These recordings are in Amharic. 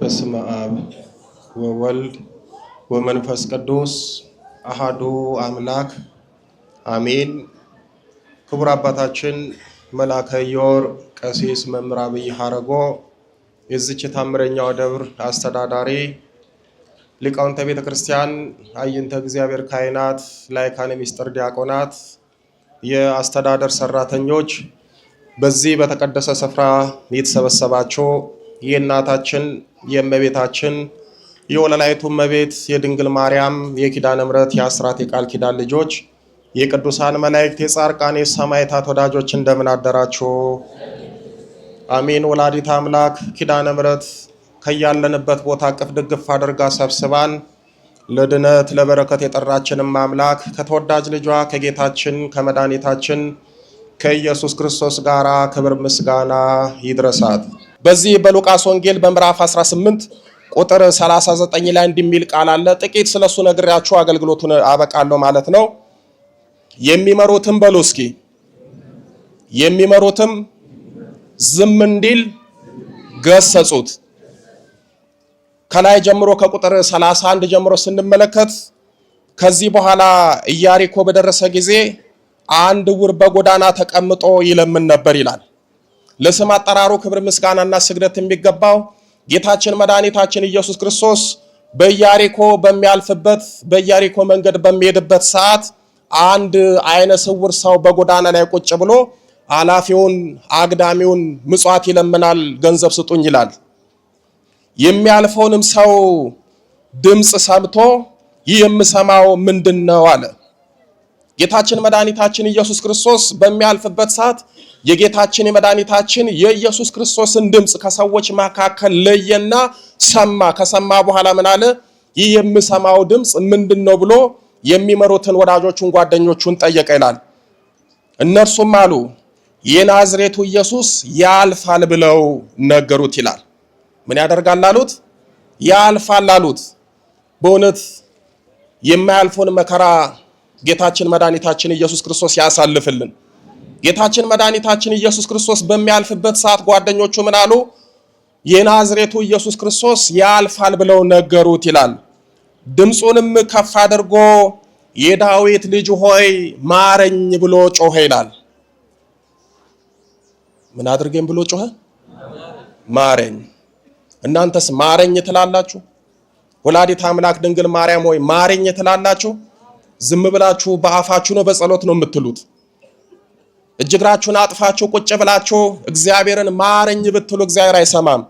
በስመ አብ ወወልድ ወመንፈስ ቅዱስ አሃዱ አምላክ አሜን። ክቡር አባታችን መልአከ ኢዮር ቀሲስ መምህር አብይ ሐረጎ የዚች ታምረኛው ደብር አስተዳዳሪ፣ ሊቃውንተ ቤተ ክርስቲያን፣ አይንተ እግዚአብሔር ካህናት፣ ላይካነ ምስጢር ዲያቆናት፣ የአስተዳደር ሰራተኞች፣ በዚህ በተቀደሰ ስፍራ የተሰበሰባችሁ የእናታችን የእመቤታችን የወለላይቱ እመቤት የድንግል ማርያም የኪዳነ ምሕረት የአስራት የቃል ኪዳን ልጆች የቅዱሳን መላእክት የጻድቃን የሰማዕታት ወዳጆች እንደምን አደራችሁ? አሜን። ወላዲተ አምላክ ኪዳነ ምሕረት ከያለንበት ቦታ ቅፍ ድግፍ አድርጋ ሰብስባን ለድነት ለበረከት የጠራችንም አምላክ ከተወዳጅ ልጇ ከጌታችን ከመድኃኒታችን ከኢየሱስ ክርስቶስ ጋር ክብር ምስጋና ይድረሳት። በዚህ በሉቃስ ወንጌል በምዕራፍ 18 ቁጥር 39 ላይ እንደሚል ቃል አለ። ጥቂት ስለሱ ነግሬያችሁ አገልግሎቱን አበቃለሁ ማለት ነው። የሚመሩትም በሉ እስኪ የሚመሩትም ዝም እንዲል ገሰጹት። ከላይ ጀምሮ ከቁጥር 31 ጀምሮ ስንመለከት ከዚህ በኋላ ኢያሪኮ በደረሰ ጊዜ አንድ ዕውር በጎዳና ተቀምጦ ይለምን ነበር ይላል። ለስም አጠራሩ ክብር ምስጋናና ስግደት የሚገባው ጌታችን መድኃኒታችን ኢየሱስ ክርስቶስ በኢያሪኮ በሚያልፍበት በኢያሪኮ መንገድ በሚሄድበት ሰዓት አንድ አይነ ስውር ሰው በጎዳና ላይ ቁጭ ብሎ አላፊውን አግዳሚውን ምጽዋት ይለምናል፣ ገንዘብ ስጡኝ ይላል። የሚያልፈውንም ሰው ድምጽ ሰምቶ ይህ የምሰማው ምንድነው አለ። ጌታችን መድኃኒታችን ኢየሱስ ክርስቶስ በሚያልፍበት ሰዓት የጌታችን የመድኃኒታችን የኢየሱስ ክርስቶስን ድምጽ ከሰዎች መካከል ለየና ሰማ። ከሰማ በኋላ ምን አለ? ይህ የምሰማው ድምጽ ምንድነው ብሎ የሚመሩትን ወዳጆቹን ጓደኞቹን ጠየቀ ይላል። እነርሱም አሉ የናዝሬቱ ኢየሱስ ያልፋል ብለው ነገሩት ይላል። ምን ያደርጋል አሉት? ያልፋል አሉት። በእውነት የማያልፈውን መከራ ጌታችን መድኃኒታችን ኢየሱስ ክርስቶስ ያሳልፍልን። ጌታችን መድኃኒታችን ኢየሱስ ክርስቶስ በሚያልፍበት ሰዓት ጓደኞቹ ምን አሉ? የናዝሬቱ ኢየሱስ ክርስቶስ ያልፋል ብለው ነገሩት ይላል። ድምፁንም ከፍ አድርጎ የዳዊት ልጅ ሆይ ማረኝ ብሎ ጮኸ ይላል። ምን አድርገኝ ብሎ ጮኸ? ማረኝ። እናንተስ ማረኝ ትላላችሁ? ወላዲተ አምላክ ድንግል ማርያም ሆይ ማረኝ ትላላችሁ? ዝም ብላችሁ በአፋችሁ ነው በጸሎት ነው የምትሉት? እጅግራችሁን አጥፋችሁ ቁጭ ብላችሁ እግዚአብሔርን ማረኝ ብትሉ እግዚአብሔር አይሰማም።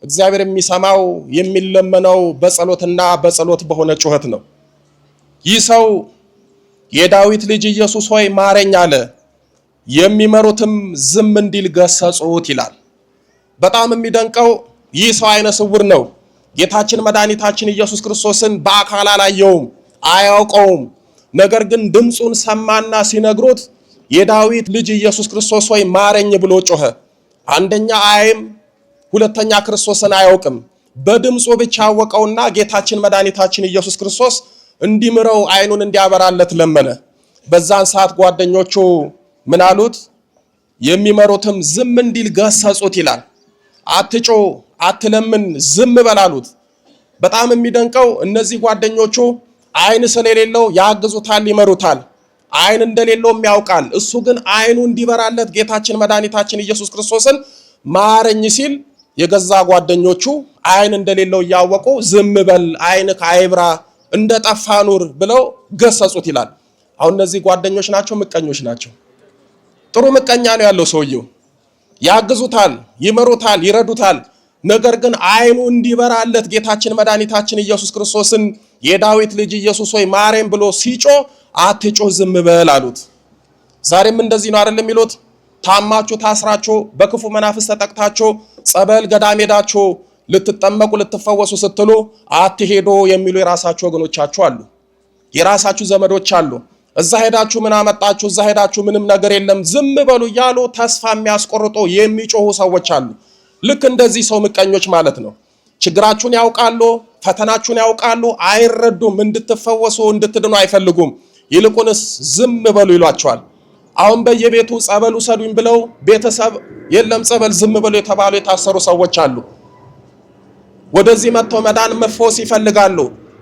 እግዚአብሔር የሚሰማው የሚለመነው በጸሎትና በጸሎት በሆነ ጩኸት ነው። ይህ ሰው የዳዊት ልጅ ኢየሱስ ሆይ ማረኝ አለ። የሚመሩትም ዝም እንዲል ገሰጹት ይላል። በጣም የሚደንቀው ይህ ሰው አይነ ስውር ነው። ጌታችን መድኃኒታችን ኢየሱስ ክርስቶስን በአካል አላየውም፣ አያውቀውም። ነገር ግን ድምፁን ሰማና ሲነግሩት የዳዊት ልጅ ኢየሱስ ክርስቶስ ሆይ ማረኝ ብሎ ጮኸ። አንደኛ አያይም፣ ሁለተኛ ክርስቶስን አያውቅም። በድምፁ ብቻ አወቀውና ጌታችን መድኃኒታችን ኢየሱስ ክርስቶስ እንዲምረው አይኑን እንዲያበራለት ለመነ። በዛን ሰዓት ጓደኞቹ ምን አሉት? የሚመሩትም ዝም እንዲል ገሰጹት ይላል። አትጮ አትለምን፣ ዝም በል አሉት። በጣም የሚደንቀው እነዚህ ጓደኞቹ አይን ስለሌለው ያግዙታል፣ ይመሩታል። አይን እንደሌለውም ያውቃል። እሱ ግን አይኑ እንዲበራለት ጌታችን መድኃኒታችን ኢየሱስ ክርስቶስን ማረኝ ሲል የገዛ ጓደኞቹ አይን እንደሌለው እያወቁ ዝም በል አይንክ አይብራ እንደጠፋ ኑር ብለው ገሰጹት ይላል። አሁን እነዚህ ጓደኞች ናቸው? ምቀኞች ናቸው? ጥሩ ምቀኛ ነው ያለው ሰውየው። ያግዙታል፣ ይመሩታል፣ ይረዱታል። ነገር ግን አይኑ እንዲበራለት ጌታችን መድኃኒታችን ኢየሱስ ክርስቶስን የዳዊት ልጅ ኢየሱስ ሆይ ማረኝ ብሎ ሲጮ አትጮህ ዝም በል አሉት። ዛሬም እንደዚህ ነው አይደለም የሚሉት? ታማችሁ ታስራችሁ በክፉ መናፍስ ተጠቅታችሁ ጸበል ገዳም ሄዳችሁ ልትጠመቁ ልትፈወሱ ስትሉ አትሄዶ የሚሉ የራሳችሁ ወገኖቻችሁ አሉ፣ የራሳችሁ ዘመዶች አሉ። እዛ ሄዳችሁ ምን አመጣችሁ? እዛ ሄዳችሁ ምንም ነገር የለም ዝም በሉ እያሉ ተስፋ የሚያስቆርጡ የሚጮሁ ሰዎች አሉ። ልክ እንደዚህ ሰው ምቀኞች ማለት ነው። ችግራችሁን ያውቃሉ፣ ፈተናችሁን ያውቃሉ፣ አይረዱም። እንድትፈወሱ እንድትድኑ አይፈልጉም። ይልቁንስ ዝም በሉ ይሏቸዋል። አሁን በየቤቱ ጸበል ውሰዱኝ ብለው ቤተሰብ የለም ጸበል ዝም ብሎ የተባሉ የታሰሩ ሰዎች አሉ። ወደዚህ መጥተው መዳን መፈወስ ይፈልጋሉ።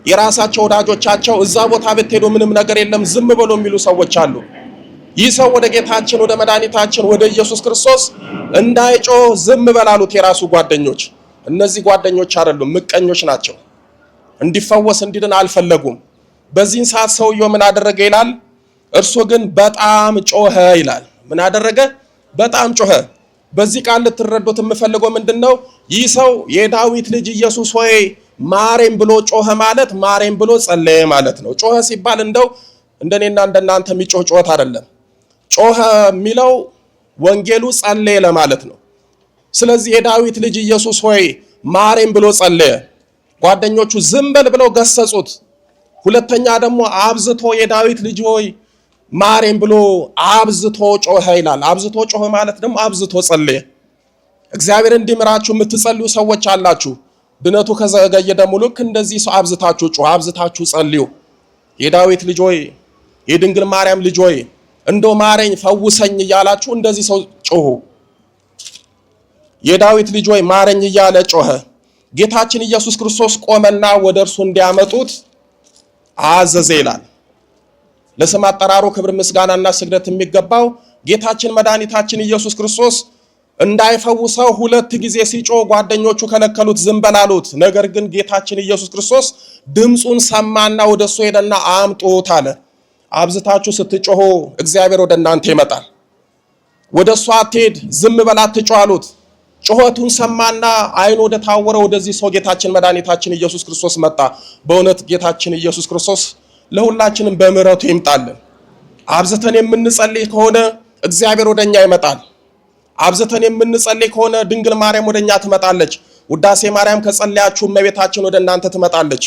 የራሳቸው ወዳጆቻቸው እዛ ቦታ ብትሄዱ ምንም ነገር የለም ዝም ብሎ የሚሉ ሰዎች አሉ። ይህ ሰው ወደ ጌታችን ወደ መድኃኒታችን ወደ ኢየሱስ ክርስቶስ እንዳይጮህ ዝም በላሉት የራሱ ጓደኞች። እነዚህ ጓደኞች አይደሉም፣ ምቀኞች ናቸው። እንዲፈወስ እንዲድን አልፈለጉም። በዚህን ሰዓት ሰውየው ምን አደረገ ይላል? እርሱ ግን በጣም ጮኸ ይላል። ምን አደረገ? በጣም ጮኸ። በዚህ ቃል ልትረዱት የምፈልገው ምንድነው? ይህ ሰው የዳዊት ልጅ ኢየሱስ ሆይ ማረኝ ብሎ ጮኸ ማለት ማረኝ ብሎ ጸለየ ማለት ነው። ጮኸ ሲባል እንደው እንደኔና እንደናንተ የሚጮህ ጮኸት አይደለም። ጮኸ የሚለው ወንጌሉ ጸለየ ለማለት ነው። ስለዚህ የዳዊት ልጅ ኢየሱስ ሆይ ማረኝ ብሎ ጸለየ። ጓደኞቹ ዝም በል ብለው ገሰጹት። ሁለተኛ ደግሞ አብዝቶ የዳዊት ልጅ ሆይ ማረኝ ብሎ አብዝቶ ጮኸ ይላል። አብዝቶ ጮኸ ማለት ደግሞ አብዝቶ ጸለየ። እግዚአብሔር እንዲምራችሁ የምትጸልዩ ሰዎች አላችሁ። ድነቱ ከዘገየ ደግሞ ልክ እንደዚህ ሰው አብዝታችሁ ጮኸ፣ አብዝታችሁ ጸልዩ። የዳዊት ልጅ ሆይ የድንግል ማርያም ልጅ ሆይ እንደው ማረኝ ፈውሰኝ እያላችሁ እንደዚህ ሰው ጮሁ። የዳዊት ልጅ ሆይ ማረኝ እያለ ጮኸ። ጌታችን ኢየሱስ ክርስቶስ ቆመና ወደ እርሱ እንዲያመጡት አዘዘ ይላል። ለስም አጠራሩ ክብር ምስጋናና ስግደት የሚገባው ጌታችን መድኃኒታችን ኢየሱስ ክርስቶስ እንዳይፈውሰው 2 ጊዜ ሲጮህ ጓደኞቹ ከለከሉት፣ ዝም በላሉት። ነገር ግን ጌታችን ኢየሱስ ክርስቶስ ድምፁን ሰማና ወደሱ ሄደና አምጡት አለ። አብዝታችሁ ስትጮሁ እግዚአብሔር ወደ እናንተ ይመጣል። ወደሱ አትሄድ፣ ዝም በላት ትጮህ አሉት። ጮኸቱን ሰማና አይኑ ወደ ታወረ ወደዚህ ሰው ጌታችን መድኃኒታችን ኢየሱስ ክርስቶስ መጣ። በእውነት ጌታችን ኢየሱስ ክርስቶስ ለሁላችንም በምህረቱ ይምጣልን። አብዝተን የምንጸልይ ከሆነ እግዚአብሔር ወደኛ ይመጣል። አብዝተን የምንጸልይ ከሆነ ድንግል ማርያም ወደኛ ትመጣለች። ውዳሴ ማርያም ከጸለያችሁ እመቤታችን ወደ እናንተ ትመጣለች።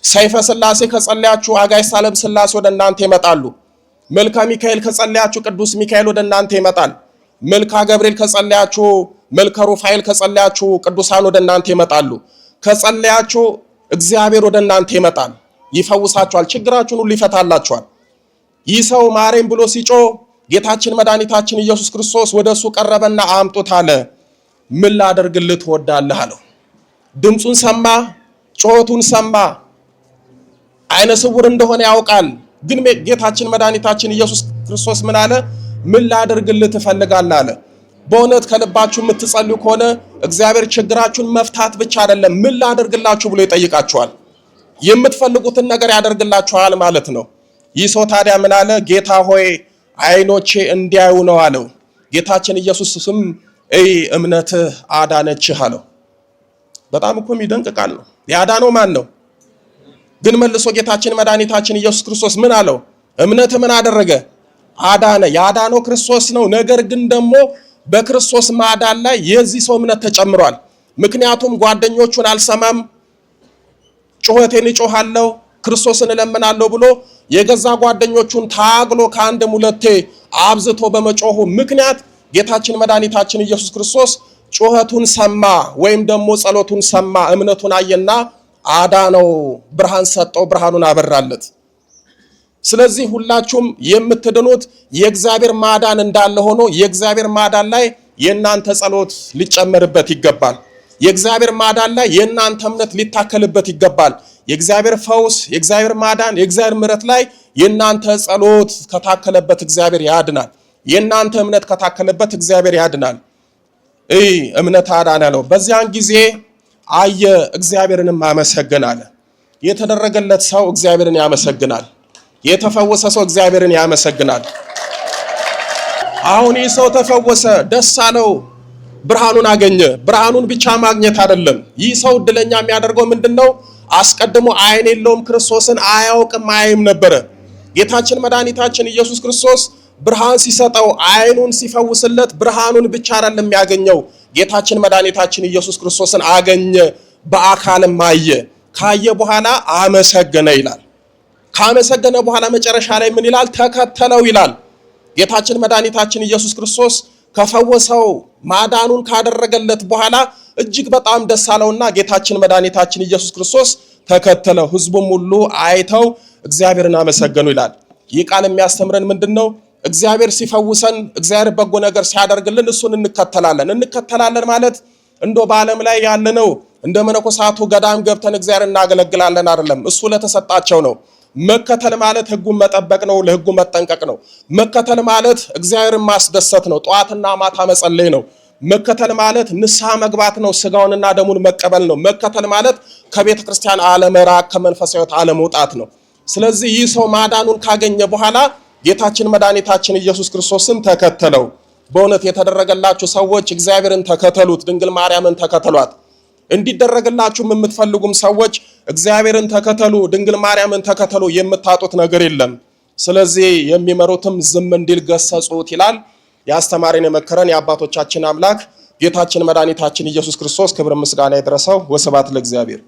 ሰይፈ ሥላሴ ከጸለያችሁ አጋዕዝተ ዓለም ሥላሴ ወደ እናንተ ይመጣሉ። መልካ ሚካኤል ከጸለያችሁ ቅዱስ ሚካኤል ወደ እናንተ ይመጣል። መልካ ገብርኤል ከጸለያችሁ፣ መልካ ሩፋኤል ከጸለያችሁ ቅዱሳን ወደ እናንተ ይመጣሉ። ከጸለያችሁ እግዚአብሔር ወደ እናንተ ይመጣል፣ ይፈውሳችኋል፣ ችግራችሁን ሁሉ ይፈታላችኋል። ይህ ሰው ማረኝ ብሎ ሲጮህ ጌታችን መድኃኒታችን ኢየሱስ ክርስቶስ ወደሱ ቀረበና አምጡት አለ። ምን ላደርግልህ ትወዳለህ አለው። ድምፁን ሰማ፣ ጮኸቱን ሰማ። አይነ ስውር እንደሆነ ያውቃል። ግን ጌታችን መድኃኒታችን ኢየሱስ ክርስቶስ ምን አለ? ምን ላደርግልህ ትፈልጋለህ አለ። በእውነት ከልባችሁ የምትጸልዩ ከሆነ እግዚአብሔር ችግራችሁን መፍታት ብቻ አይደለም ምን ላደርግላችሁ ብሎ ይጠይቃችኋል። የምትፈልጉትን ነገር ያደርግላችኋል ማለት ነው። ይህ ሰው ታዲያ ምን አለ? ጌታ ሆይ አይኖቼ እንዲያዩ ነው አለው። ጌታችን ኢየሱስም እምነትህ አዳነችህ አለው። በጣም እኮ የሚደንቅ ቃል ነው። ያዳነው ማን ነው? ግን መልሶ ጌታችን መድኃኒታችን ኢየሱስ ክርስቶስ ምን አለው? እምነትህ ምን አደረገ? አዳነ። ያዳነው ክርስቶስ ነው። ነገር ግን ደግሞ በክርስቶስ ማዳን ላይ የዚህ ሰው እምነት ተጨምሯል። ምክንያቱም ጓደኞቹን አልሰማም፣ ጩኸቴን እጮሃለሁ፣ ክርስቶስን እለምናለሁ ብሎ የገዛ ጓደኞቹን ታግሎ ከአንድም ሁለቴ አብዝቶ በመጮሁ ምክንያት ጌታችን መድኃኒታችን ኢየሱስ ክርስቶስ ጩኸቱን ሰማ፣ ወይም ደግሞ ጸሎቱን ሰማ፣ እምነቱን አየና አዳነው፣ ብርሃን ሰጠው፣ ብርሃኑን አበራለት። ስለዚህ ሁላችሁም የምትድኑት የእግዚአብሔር ማዳን እንዳለ ሆኖ የእግዚአብሔር ማዳን ላይ የእናንተ ጸሎት ሊጨመርበት ይገባል። የእግዚአብሔር ማዳን ላይ የእናንተ እምነት ሊታከልበት ይገባል። የእግዚአብሔር ፈውስ፣ የእግዚአብሔር ማዳን፣ የእግዚአብሔር ምሕረት ላይ የእናንተ ጸሎት ከታከለበት እግዚአብሔር ያድናል። የእናንተ እምነት ከታከለበት እግዚአብሔር ያድናል። እምነት አዳነ ነው። በዚያን ጊዜ አየ፣ እግዚአብሔርንም አመሰግናለ። የተደረገለት ሰው እግዚአብሔርን ያመሰግናል። የተፈወሰ ሰው እግዚአብሔርን ያመሰግናል። አሁን ይህ ሰው ተፈወሰ፣ ደስ አለው፣ ብርሃኑን አገኘ። ብርሃኑን ብቻ ማግኘት አይደለም። ይህ ሰው እድለኛ የሚያደርገው ምንድነው? አስቀድሞ አይን የለውም፣ ክርስቶስን አያውቅም፣ አያይም ነበረ። ጌታችን መድኃኒታችን ኢየሱስ ክርስቶስ ብርሃን ሲሰጠው፣ አይኑን ሲፈውስለት ብርሃኑን ብቻ አይደለም ያገኘው፣ ጌታችን መድኃኒታችን ኢየሱስ ክርስቶስን አገኘ፣ በአካልም አየ። ካየ በኋላ አመሰገነ ይላል። ካመሰገነ በኋላ መጨረሻ ላይ ምን ይላል? ተከተለው ይላል። ጌታችን መድኃኒታችን ኢየሱስ ክርስቶስ ከፈወሰው ማዳኑን ካደረገለት በኋላ እጅግ በጣም ደስ አለውና ጌታችን መድኃኒታችን ኢየሱስ ክርስቶስ ተከተለው። ሕዝቡም ሁሉ አይተው እግዚአብሔርን አመሰገኑ ይላል። ይህ ቃል የሚያስተምረን ምንድነው? እግዚአብሔር ሲፈውሰን፣ እግዚአብሔር በጎ ነገር ሲያደርግልን እሱን እንከተላለን። እንከተላለን ማለት እንዶ በዓለም ላይ ያለነው እንደ መነኮሳቱ ገዳም ገብተን እግዚአብሔር እናገለግላለን አይደለም። እሱ ለተሰጣቸው ነው። መከተል ማለት ሕጉን መጠበቅ ነው፣ ለሕጉ መጠንቀቅ ነው። መከተል ማለት እግዚአብሔርን ማስደሰት ነው፣ ጧትና ማታ መጸለይ ነው። መከተል ማለት ንስሐ መግባት ነው፣ ስጋውንና ደሙን መቀበል ነው። መከተል ማለት ከቤተ ክርስቲያን አለመራቅ፣ ከመንፈሳዊ ሕይወት አለመውጣት ነው። ስለዚህ ይህ ሰው ማዳኑን ካገኘ በኋላ ጌታችን መድኃኒታችን ኢየሱስ ክርስቶስን ተከተለው። በእውነት የተደረገላችሁ ሰዎች እግዚአብሔርን ተከተሉት፣ ድንግል ማርያምን ተከተሏት። እንዲደረግላችሁም የምትፈልጉም ሰዎች እግዚአብሔርን ተከተሉ፣ ድንግል ማርያምን ተከተሉ። የምታጡት ነገር የለም። ስለዚህ የሚመሩትም ዝም እንዲል ገሰጹት ይላል። ያስተማረን የመከረን የአባቶቻችን አምላክ ጌታችን መድኃኒታችን ኢየሱስ ክርስቶስ ክብር ምስጋና ይድረሰው። ወስብሐት ለእግዚአብሔር።